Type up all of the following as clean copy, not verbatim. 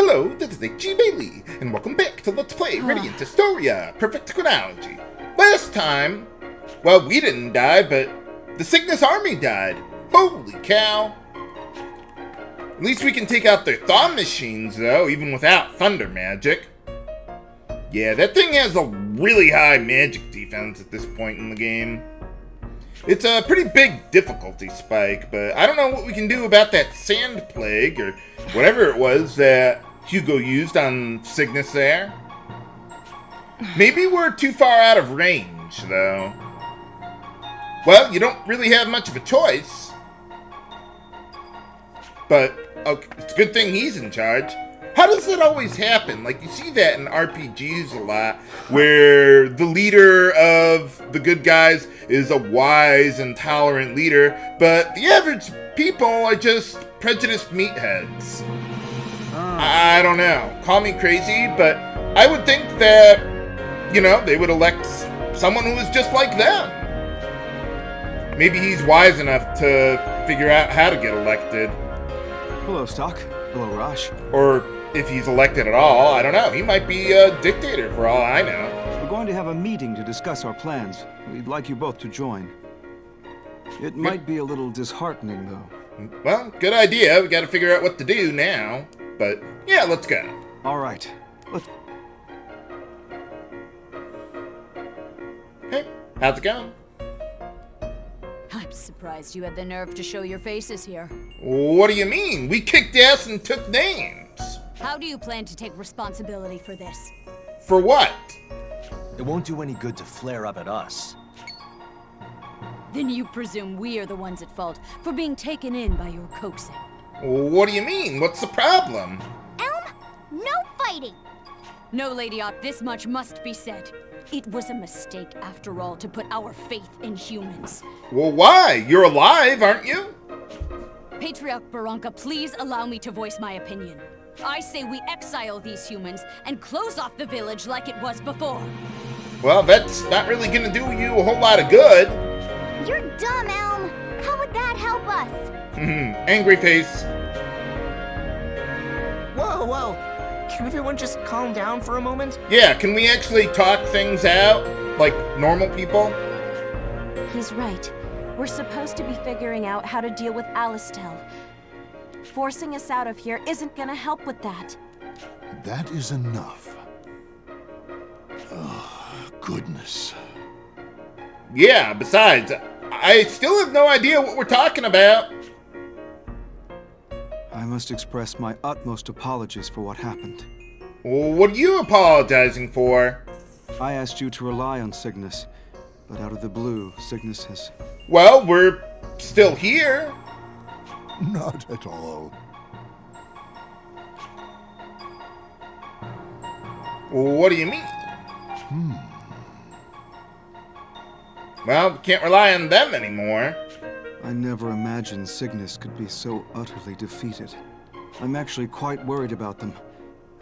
Hello, this is H.G. Bailey, and welcome back to Let's Play Radiant Historia, Perfect Chronology. Last time, well, we didn't die, but the Cygnus army died. Holy cow. At least we can take out their Thought machines, though, even without thunder magic. Yeah, that thing has a really high magic defense at this point in the game. It's a pretty big difficulty spike, but I don't know what we can do about that sand plague, or whatever it was that Hugo used on Cygnus there. Maybe we're too far out of range, though. Well, you don't really have much of a choice. But okay, it's a good thing he's in charge. How does that always happen? Like, you see that in RPGs a lot, where the leader of the good guys is a wise and tolerant leader, but the average people are just prejudiced meatheads. I don't know. Call me crazy, but I would think that, you know, they would elect someone who is just like them. Maybe he's wise enough to figure out how to get elected. Hello, Stock. Hello, Rosh. Or if he's elected at all, I don't know. He might be a dictator for all I know. We're going to have a meeting to discuss our plans. We'd like you both to join. It might be a little disheartening, though. Well, good idea. We gotta figure out what to do now. But, yeah, let's go. All right. Let's... Hey, how's it going? I'm surprised you had the nerve to show your faces here. What do you mean? We kicked ass and took names. How do you plan to take responsibility for this? For what? It won't do any good to flare up at us. Then you presume we are the ones at fault for being taken in by your coaxing. What do you mean? What's the problem? Elm, no fighting! No, Lady Ott, this much must be said. It was a mistake, after all, to put our faith in humans. Well, why? You're alive, aren't you? Patriarch Baranka, please allow me to voice my opinion. I say we exile these humans and close off the village like it was before. Well, that's not really gonna do you a whole lot of good. You're dumb, Elm! How would that help us? Angry face. Whoa. Can everyone just calm down for a moment? Yeah, can we actually talk things out? Like normal people? He's right. We're supposed to be figuring out how to deal with Alistel. Forcing us out of here isn't gonna help with that. That is enough. Oh, goodness. Yeah, besides, I still have no idea what we're talking about. I must express my utmost apologies for what happened. What are you apologizing for? I asked you to rely on Cygnus, but out of the blue, Cygnus has... Well, we're still here. Not at all. What do you mean? Well, we can't rely on them anymore. I never imagined Cygnus could be so utterly defeated. I'm actually quite worried about them,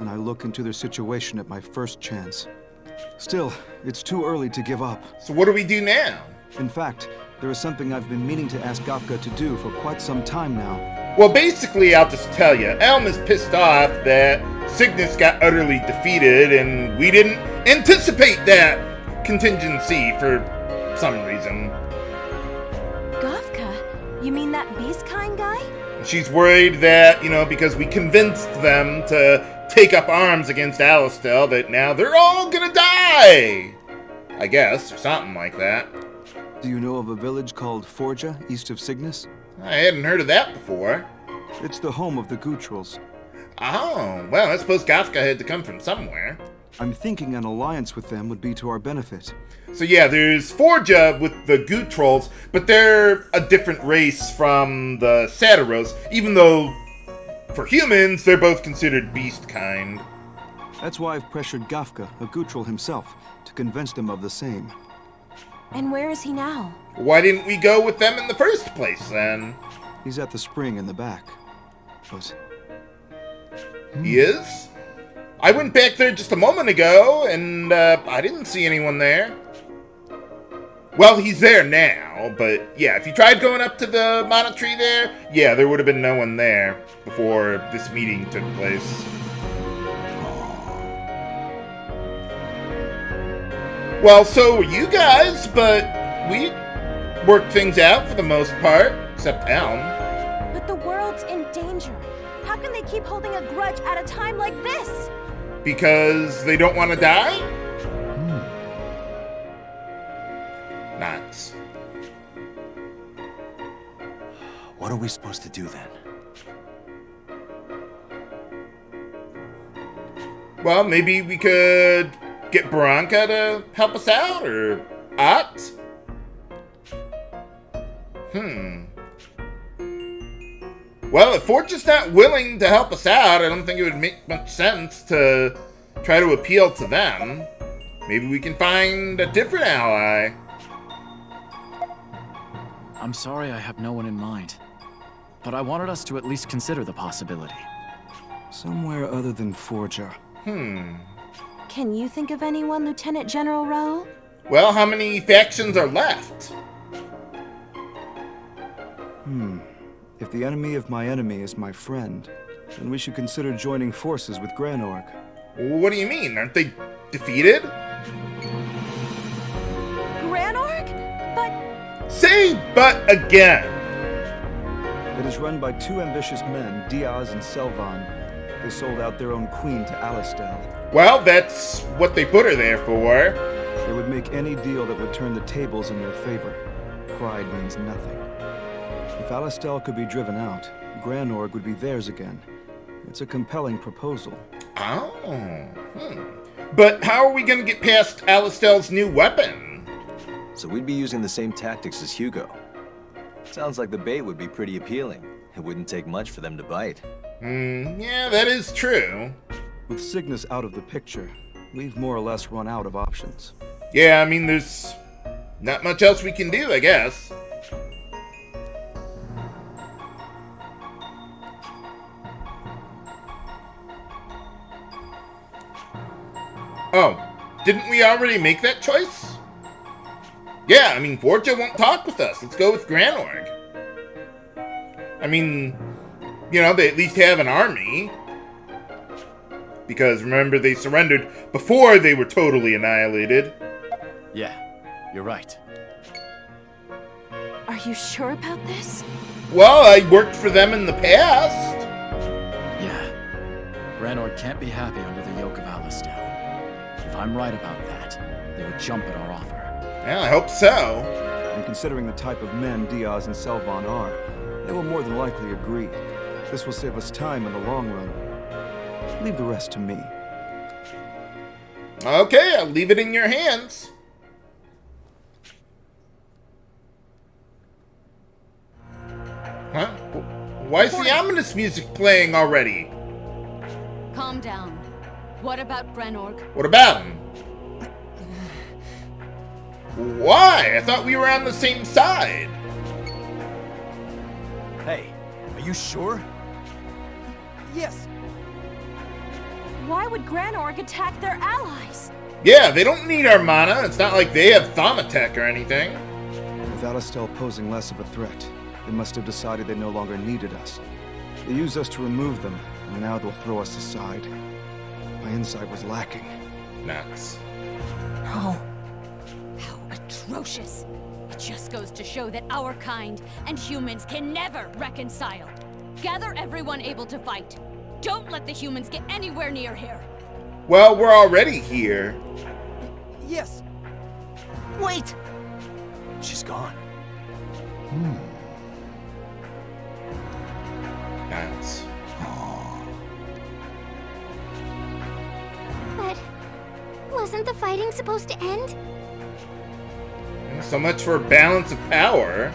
and I look into their situation at my first chance. Still, it's too early to give up. So what do we do now? In fact, there is something I've been meaning to ask Gafka to do for quite some time now. Well, basically, I'll just tell you. Elm is pissed off that Cygnus got utterly defeated, and we didn't anticipate that contingency for some reason. Gafka? You mean that beast-kind guy? She's worried that, you know, because we convinced them to take up arms against Alistel, that now they're all gonna die! I guess, or something like that. Do you know of a village called Forja, east of Cygnus? I hadn't heard of that before. It's the home of the Gutrals. Oh, well, I suppose Kafka had to come from somewhere. I'm thinking an alliance with them would be to our benefit. So yeah, there's Forja with the Goot Trolls, but they're a different race from the Satiros, even though, for humans, they're both considered beast kind. That's why I've pressured Gafka, a Gutral himself, to convince them of the same. And where is he now? Why didn't we go with them in the first place, then? He's at the spring in the back. But... He is? I went back there just a moment ago, and I didn't see anyone there. Well, he's there now, but yeah, if you tried going up to the monastery there, yeah, there would have been no one there before this meeting took place. Well, so were you guys, but we worked things out for the most part, except Elm. But the world's in danger. How can they keep holding a grudge at a time like this? Because they don't want to die? Nuts. What are we supposed to do then? Well, maybe we could get Baranka to help us out, or Ott? Well, if Fortune's not willing to help us out, I don't think it would make much sense to try to appeal to them. Maybe we can find a different ally. I'm sorry I have no one in mind, but I wanted us to at least consider the possibility. Somewhere other than Forja. Can you think of anyone, Lieutenant General Raoul? Well, how many factions are left? If the enemy of my enemy is my friend, then we should consider joining forces with Granorg. What do you mean? Aren't they defeated? Granorg? But Say but again. It is run by two ambitious men, Diaz and Selvan. They sold out their own queen to Alistel. Well, that's what they put her there for. They would make any deal that would turn the tables in their favor. Pride means nothing. If Alistel could be driven out, Granorg would be theirs again. It's a compelling proposal. Oh. But how are we going to get past Alistel's new weapon? So we'd be using the same tactics as Hugo. Sounds like the bait would be pretty appealing. It wouldn't take much for them to bite. Yeah, that is true. With Cygnus out of the picture, we've more or less run out of options. Yeah, I mean, there's not much else we can do, I guess. Oh, didn't we already make that choice? Yeah, I mean, Forja won't talk with us. Let's go with Granorg. I mean, you know, they at least have an army. Because remember, they surrendered before they were totally annihilated. Yeah, you're right. are you sure about this? Well, I worked for them in the past. Yeah. Granorg can't be happy under the yoke of Alistel. If I'm right about that, they would jump at our offer. Yeah, I hope so. And considering the type of men Diaz and Selvan are, they will more than likely agree. This will save us time in the long run. Leave the rest to me. Okay, I'll leave it in your hands. Huh? Why is the ominous music playing already? Calm down. What about Granorg? What about him? Why? I thought we were on the same side. Hey, are you sure? Yes. Why would Granorg attack their allies? Yeah, they don't need our mana. It's not like they have Thaumatek or anything. With Alistel posing less of a threat, they must have decided they no longer needed us. They used us to remove them, and now they'll throw us aside. My insight was lacking. Nuts. Oh. How atrocious. It just goes to show that our kind and humans can never reconcile. Gather everyone able to fight. Don't let the humans get anywhere near here. Well, we're already here. Yes. Wait. She's gone. Nuts. But wasn't the fighting supposed to end? So much for balance of power.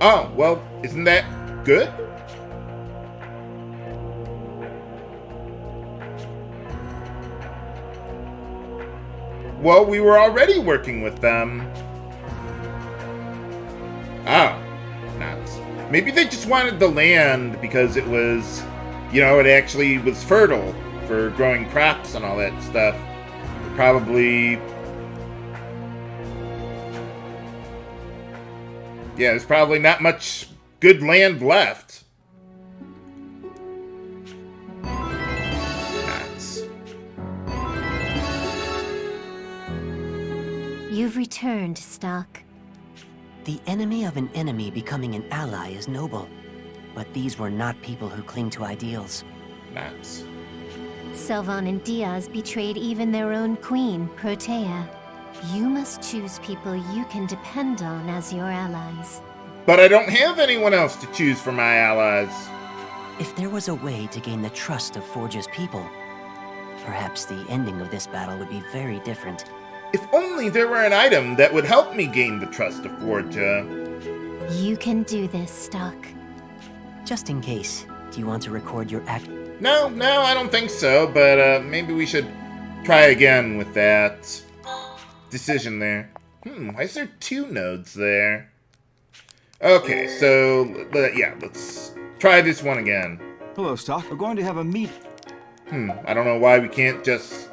Oh, well, isn't that good? Well, we were already working with them. Oh, nuts. Maybe they just wanted the land because it was, you know, it actually was fertile for growing crops and all that stuff. Probably... yeah, there's probably not much good land left. Nuts. You've returned, Stark. The enemy of an enemy becoming an ally is noble. But these were not people who cling to ideals. Nuts. Sylvan and Diaz betrayed even their own queen, Protea. You must choose people you can depend on as your allies. But I don't have anyone else to choose for my allies. If there was a way to gain the trust of Forge's people, perhaps the ending of this battle would be very different. If only there were an item that would help me gain the trust of Forja. You can do this, Stark. Just in case, do you want to record your act? No, I don't think so, but maybe we should try again with that decision there. Why is there 2 nodes there? Okay, so, yeah, let's try this one again. Hello, Stark. We're going to have a meet. I don't know why we can't just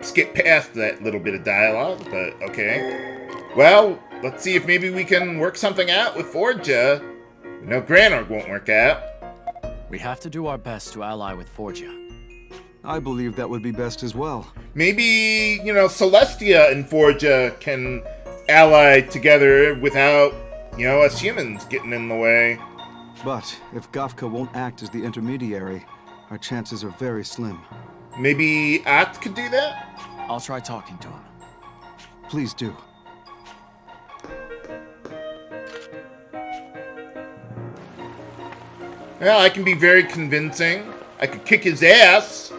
skip past that little bit of dialogue, but okay. Well, let's see if maybe we can work something out with Forja. No, Granorg won't work out. We have to do our best to ally with Forja. I believe that would be best as well. Maybe, Celestia and Forja can ally together without, us humans getting in the way. But if Gafka won't act as the intermediary, our chances are very slim. Maybe At could do that? I'll try talking to him. Please do. Well, I can be very convincing. I could kick his ass.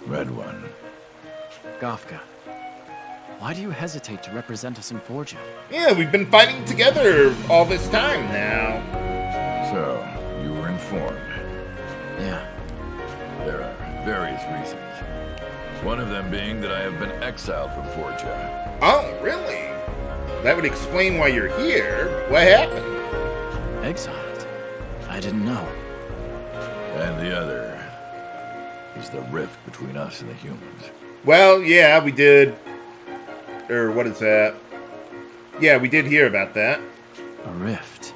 Red One. Gafka, why do you hesitate to represent us in Forja? Yeah, we've been fighting together all this time now. So, you were informed. Yeah. There are various reasons. One of them being that I have been exiled from Forja. Oh, really? That would explain why you're here. What happened? Exiled? I didn't know. And the other is the rift between us and the humans. Well, yeah, we did. Or what is that? Yeah, we did hear about that. A rift.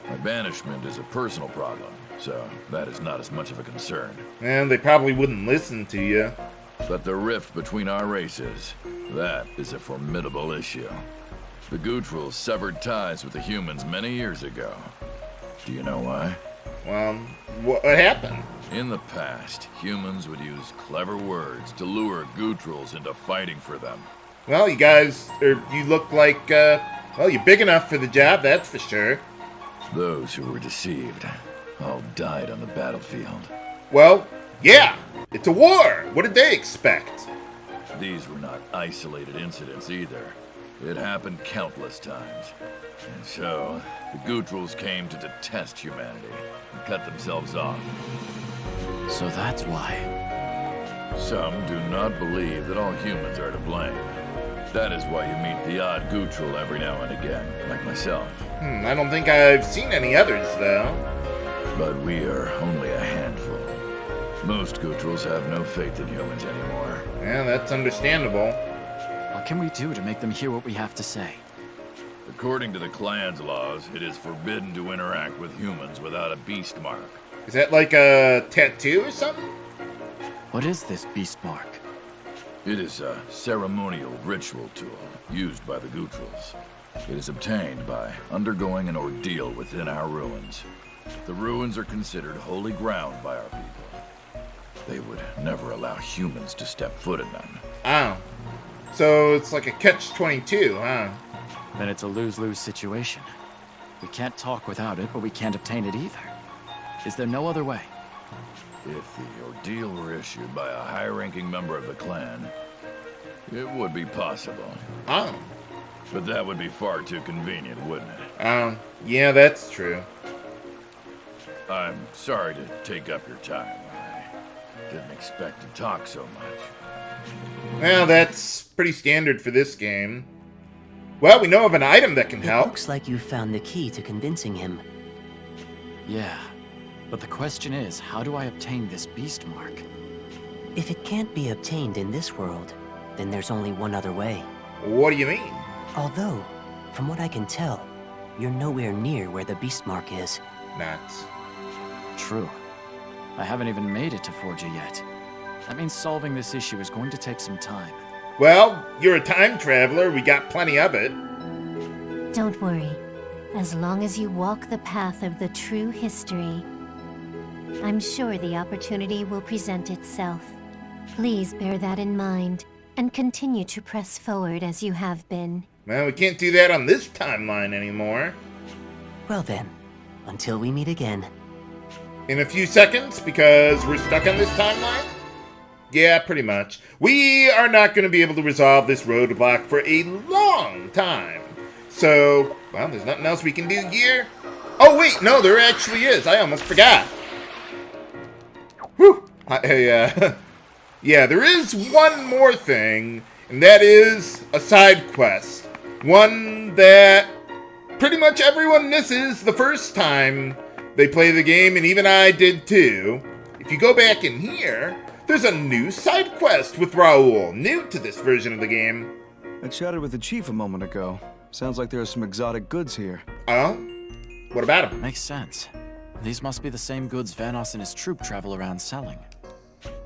My banishment is a personal problem, so that is not as much of a concern. And they probably wouldn't listen to you. But the rift between our races, that is a formidable issue. The Gootrals severed ties with the humans many years ago. Do you know why? Well, what happened? In the past, humans would use clever words to lure Gootrals into fighting for them. Well, you look like, well, you're big enough for the job, that's for sure. Those who were deceived all died on the battlefield. Well, yeah, it's a war. What did they expect? These were not isolated incidents either. It happened countless times. And so, the Gootrals came to detest humanity and cut themselves off. So that's why. Some do not believe that all humans are to blame. That is why you meet the odd Gootral every now and again, like myself. I don't think I've seen any others, though. But we are only a handful. Most Gootrals have no faith in humans anymore. Yeah, that's understandable. What can we do to make them hear what we have to say? According to the clan's laws, it is forbidden to interact with humans without a beast mark. Is that like a tattoo or something? What is this beast mark? It is a ceremonial ritual tool used by the Gootrals. It is obtained by undergoing an ordeal within our ruins. The ruins are considered holy ground by our people. They would never allow humans to step foot in them. Oh. So it's like a catch-22, huh? Then it's a lose-lose situation. We can't talk without it, but we can't obtain it either. Is there no other way? If the ordeal were issued by a high-ranking member of the clan, it would be possible. Oh. But that would be far too convenient, wouldn't it? Yeah, that's true. I'm sorry to take up your time. I didn't expect to talk so much. Well, that's pretty standard for this game. Well, we know of an item that can It help. looks like you found the key to convincing him. Yeah. But the question is, how do I obtain this beast mark? If it can't be obtained in this world, then there's only one other way. What do you mean? Although, from what I can tell, you're nowhere near where the beast mark is. Nuts. True. I haven't even made it to Forgia yet. That means solving this issue is going to take some time. Well, you're a time traveler. We got plenty of it. Don't worry. As long as you walk the path of the true history, I'm sure the opportunity will present itself. Please bear that in mind, and continue to press forward as you have been. Well, we can't do that on this timeline anymore. Well then, until we meet again. In a few seconds, because we're stuck on this timeline? Yeah, pretty much. We are not going to be able to resolve this roadblock for a long time. So, well, there's nothing else we can do here. Oh, wait, no, there actually is. I almost forgot. Whew. Yeah, there is one more thing, and that is a side quest. One that pretty much everyone misses the first time they play the game, and even I did too. If you go back in here, there's a new side quest with Raoul, new to this version of the game. I chatted with the chief a moment ago. Sounds like there are some exotic goods here. Oh? What about them? Makes sense. These must be the same goods Vanos and his troop travel around selling.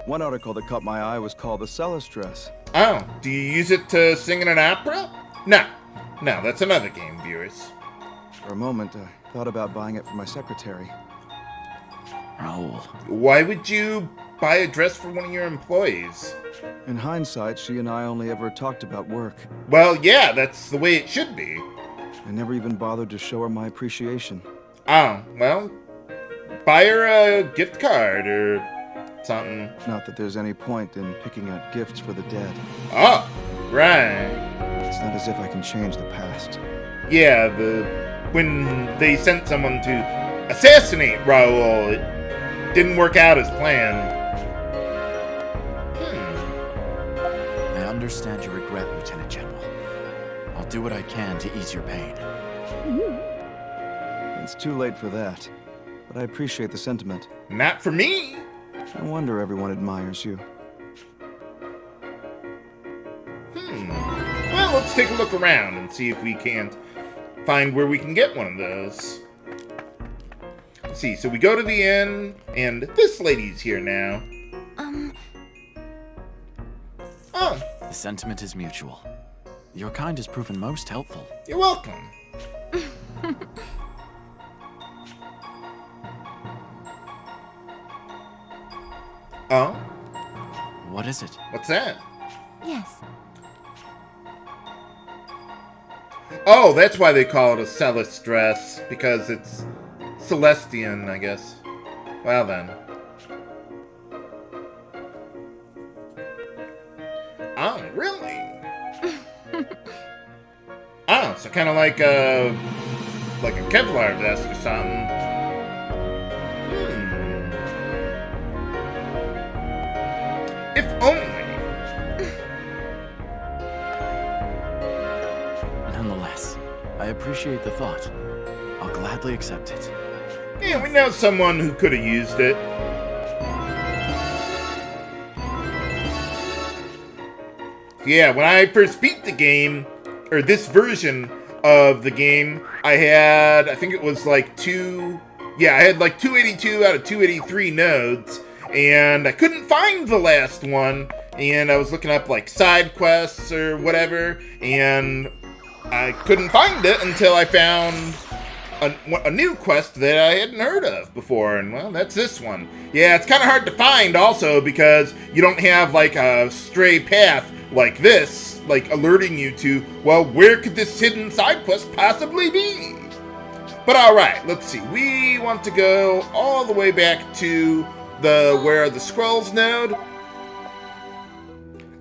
One article that caught my eye was called the Celis dress. Oh, do you use it to sing in an opera? No, that's another game, viewers. For a moment, I thought about buying it for my secretary. Raoul. Why would you buy a dress for one of your employees? In hindsight, she and I only ever talked about work. Well, yeah, that's the way it should be. I never even bothered to show her my appreciation. Oh, well, buy her a gift card or something. Not that there's any point in picking out gifts for the dead. Oh, right. It's not as if I can change the past. Yeah, when they sent someone to assassinate Raoul, it didn't work out as planned. I understand your regret, Lieutenant General. I'll do what I can to ease your pain. It's too late for that, but I appreciate the sentiment. Not for me. No wonder everyone admires you. Well, let's take a look around and see if we can't find where we can get one of those. Let's see, so we go to the inn, and this lady's here now. Oh. The sentiment is mutual. Your kind has proven most helpful. You're welcome. Oh? What is it? What's that? Yes. Oh, that's why they call it a Celis dress, because it's Celestian, I guess. Well then. Oh, really? Oh, so kind of like a Kevlar vest or something. If only. Nonetheless, I appreciate the thought. I'll gladly accept it. Yeah, we know someone who could have used it. Yeah, when I first beat the game, or this version of the game, I think it was like I had like 282 out of 283 nodes, and I couldn't find the last one, and I was looking up like side quests or whatever, and I couldn't find it until I found a new quest that I hadn't heard of before, and well, that's this one. Yeah, it's kind of hard to find also because you don't have like a stray path like this, like alerting you to, well, where could this hidden side quest possibly be? But alright, let's see. We want to go all the way back to where are the scrolls node.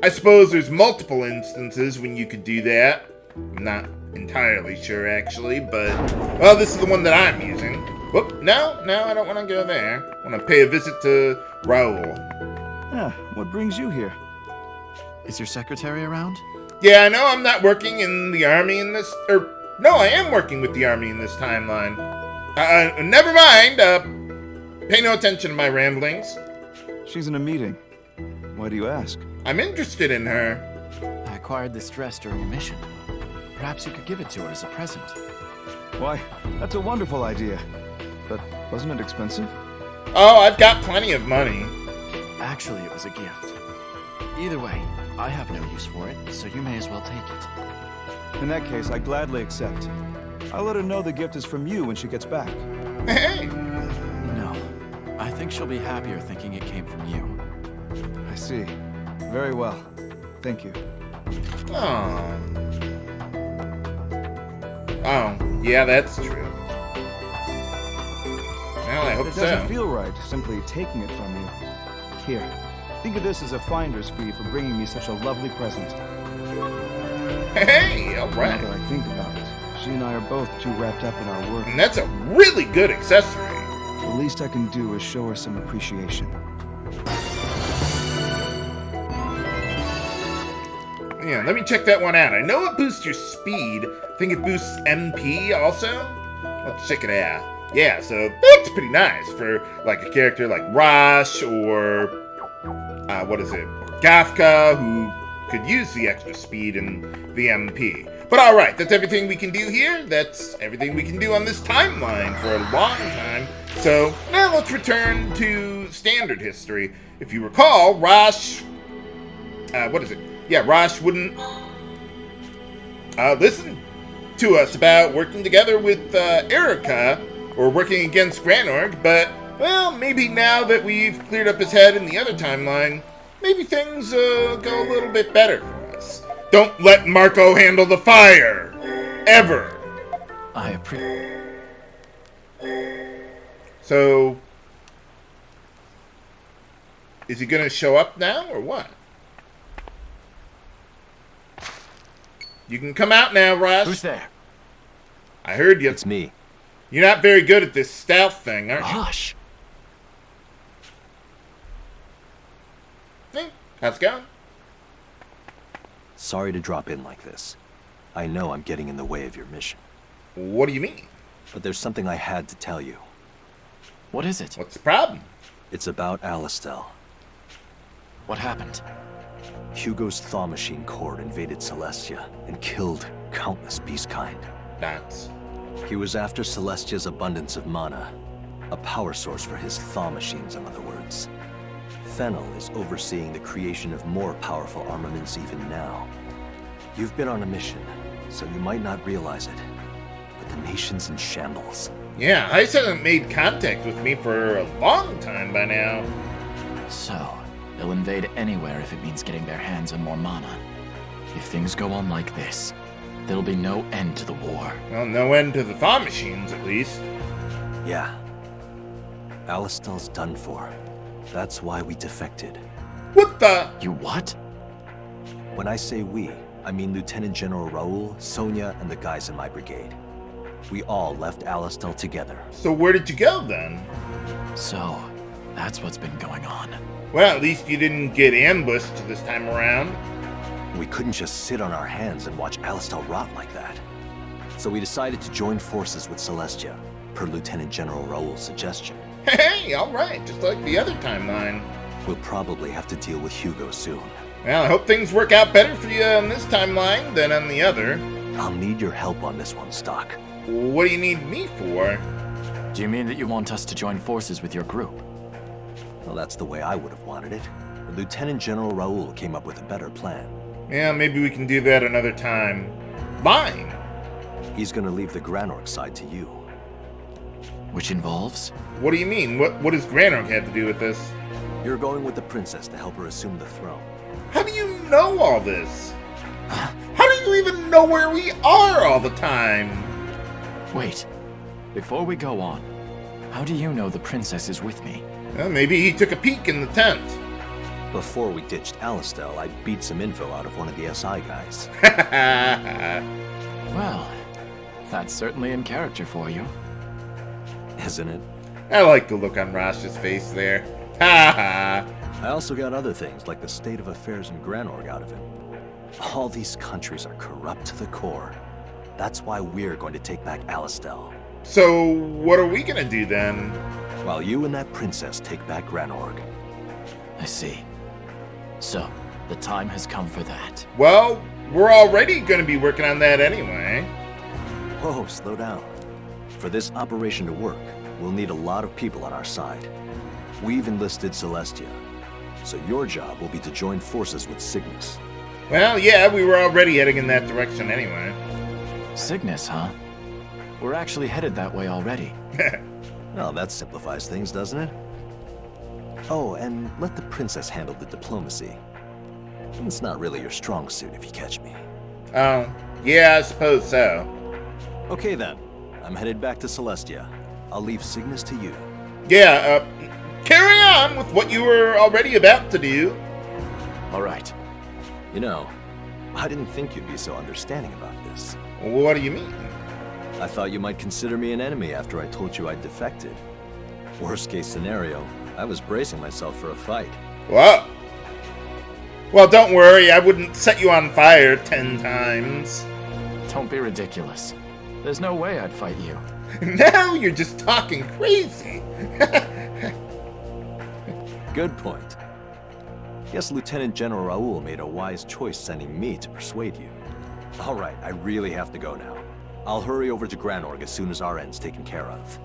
I suppose there's multiple instances when you could do that. I'm not entirely sure, actually, but, well, this is the one that I'm using. Whoop, no, I don't want to go there. I want to pay a visit to Raoul. Yeah, what brings you here? Is your secretary around? Yeah, I know I'm not working in the army in this, no, I am working with the army in this timeline. Never mind, Pay no attention to my ramblings. She's in a meeting. Why do you ask? I'm interested in her. I acquired this dress during a mission. Perhaps you could give it to her as a present. Why, that's a wonderful idea. But wasn't it expensive? Oh, I've got plenty of money. Actually, it was a gift. Either way, I have no use for it, so you may as well take it. In that case, I gladly accept. I'll let her know the gift is from you when she gets back. Hey! No. I think she'll be happier thinking it came from you. I see. Very well. Thank you. Oh. Oh, yeah, that's true. Well, I hope It so. doesn't feel right simply taking it from you. Here, think of this as a finder's fee for bringing me such a lovely present. Hey, all Now right. that I think about it, she and I are both too wrapped up in our work. And that's a really good accessory. The least I can do is show her some appreciation. Yeah, let me check that one out. I know it boosts your speed. I think it boosts MP also. Let's check it out. Yeah, so that's pretty nice for like a character like Rosh or what is it? Or Gafka, who could use the extra speed and the MP. But alright, that's everything we can do here. That's everything we can do on this timeline for a long time. So now let's return to standard history. If you recall, Rosh what is it? Yeah, Rosh wouldn't listen to us about working together with Erica, or working against Granorg, but, well, maybe now that we've cleared up his head in the other timeline, maybe things go a little bit better for us. Don't let Marco handle the fire! Ever! I appreciate. So, is he gonna show up now, or what? You can come out now, Rosh. Who's there? I heard you. It's me. You're not very good at this stealth thing, aren't you? Rosh! Hey, how's it going? Sorry to drop in like this. I know I'm getting in the way of your mission. What do you mean? But there's something I had to tell you. What is it? What's the problem? It's about Alistel. What happened? Hugo's Thaw Machine Corps invaded Celestia and killed countless beastkind. That's... He was after Celestia's abundance of mana. A power source for his Thaw Machines, in other words. Fennel is overseeing the creation of more powerful armaments even now. You've been on a mission, so you might not realize it. But the nation's in shambles. Yeah, Ice hasn't made contact with me for a long time by now. So, they'll invade anywhere if it means getting their hands on more mana. If things go on like this, there'll be no end to the war. Well, no end to the Thaw Machines, at least. Yeah. Alistel's done for. That's why we defected. What the? You what? When I say we, I mean Lieutenant General Raoul, Sonia, and the guys in my brigade. We all left Alistel together. So where did you go, then? So, that's what's been going on. Well, at least you didn't get ambushed this time around. We couldn't just sit on our hands and watch Alistel rot like that. So we decided to join forces with Celestia, per Lieutenant General Raoul's suggestion. Hey, alright, just like the other timeline. We'll probably have to deal with Hugo soon. Well, I hope things work out better for you on this timeline than on the other. I'll need your help on this one, Stock. What do you need me for? Do you mean that you want us to join forces with your group? Well, that's the way I would have wanted it. But Lieutenant General Raoul came up with a better plan. Yeah, maybe we can do that another time. Mine? He's gonna leave the Granorg side to you. Which involves? What do you mean? What does Granorg have to do with this? You're going with the princess to help her assume the throne. How do you know all this? How do you even know where we are all the time? Wait. Before we go on, how do you know the princess is with me? Well, maybe he took a peek in the tent. Before we ditched Alistel, I beat some info out of one of the SI guys. Well, that's certainly in character for you. Isn't it? I like the look on Rosh's face there. Ha ha. I also got other things, like the state of affairs in Granorg out of him. All these countries are corrupt to the core. That's why we're going to take back Alistel. So, what are we gonna do then? while you and that princess take back Granorg. I see. So, the time has come for that. Well, we're already going to be working on that anyway. Whoa, slow down. For this operation to work, we'll need a lot of people on our side. We've enlisted Celestia, so your job will be to join forces with Cygnus. Well, yeah, we were already heading in that direction anyway. Cygnus, huh? We're actually headed that way already. Well, that simplifies things, doesn't it? Oh, and let the princess handle the diplomacy. It's not really your strong suit, if you catch me. Oh, yeah, I suppose so. Okay then, I'm headed back to Celestia. I'll leave Cygnus to you. Yeah, carry on with what you were already about to do. Alright. You know, I didn't think you'd be so understanding about this. What do you mean? I thought you might consider me an enemy after I told you I'd defected. Worst case scenario, I was bracing myself for a fight. Whoa. Well, don't worry, I wouldn't set you on fire 10 times. Don't be ridiculous. There's no way I'd fight you. Now you're just talking crazy. Good point. Guess Lieutenant General Raoul made a wise choice sending me to persuade you. Alright, I really have to go now. I'll hurry over to Granorg as soon as our end's taken care of.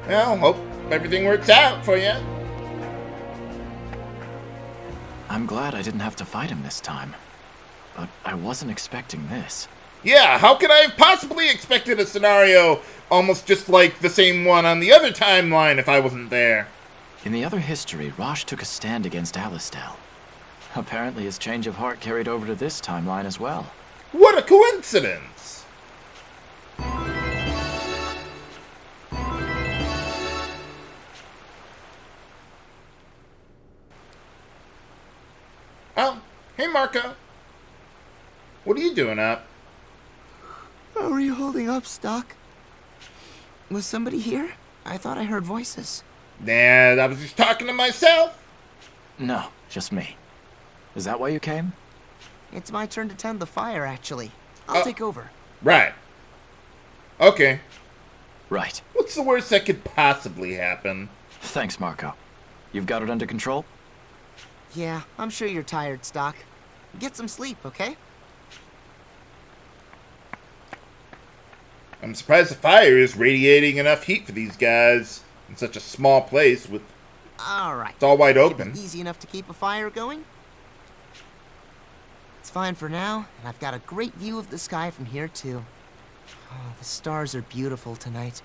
Well, hope everything works out for you. I'm glad I didn't have to fight him this time. But I wasn't expecting this. Yeah, how could I have possibly expected a scenario almost just like the same one on the other timeline if I wasn't there? In the other history, Rosh took a stand against Alistel. Apparently his change of heart carried over to this timeline as well. What a coincidence! Oh, hey Marco. What are you doing up? How are you holding up, Stock? Was somebody here? I thought I heard voices. Nah, I was just talking to myself. No, just me. Is that why you came? It's my turn to tend the fire, actually. I'll take over. Right. Okay. Right. What's the worst that could possibly happen? Thanks, Marco. You've got it under control? Yeah, I'm sure you're tired, Stock. Get some sleep, okay? I'm surprised the fire is radiating enough heat for these guys in such a small place with... Alright. It's all wide open. Easy enough to keep a fire going? It's fine for now, and I've got a great view of the sky from here, too. Oh, the stars are beautiful tonight.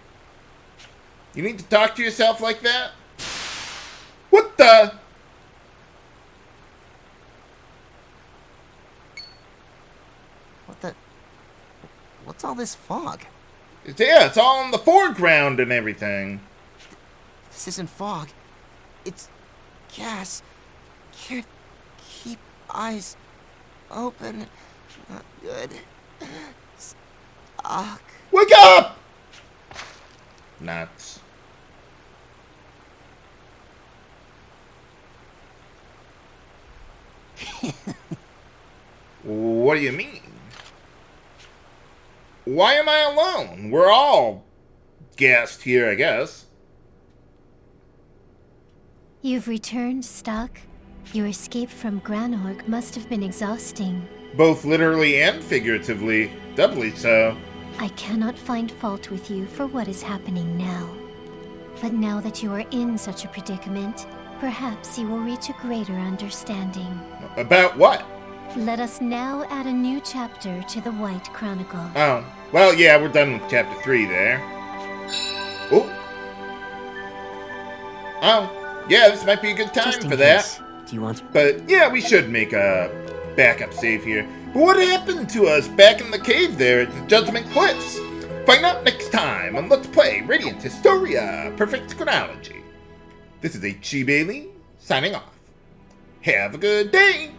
You need to talk to yourself like that? What the... What's all this fog? Yeah, it's all in the foreground and everything. This isn't fog. It's gas. Can't keep eyes open. Not good. Stock. Wake up! Nuts. What do you mean? Why am I alone? We're all gassed here, I guess. You've returned, Stock. Your escape from Granorg must have been exhausting. Both literally and figuratively. Doubly so. I cannot find fault with you for what is happening now. But now that you are in such a predicament, perhaps you will reach a greater understanding. About what? Let us now add a new chapter to the White Chronicle. Oh, well, yeah, we're done with chapter 3 there. Oh. Oh, yeah, this might be a good time for that. Do you want? But, yeah, we should make a backup save here. But what happened to us back in the cave there at the Judgment Cliffs? Find out next time on Let's Play Radiant Historia, Perfect Chronology. This is H.C. Bailey, signing off. Have a good day!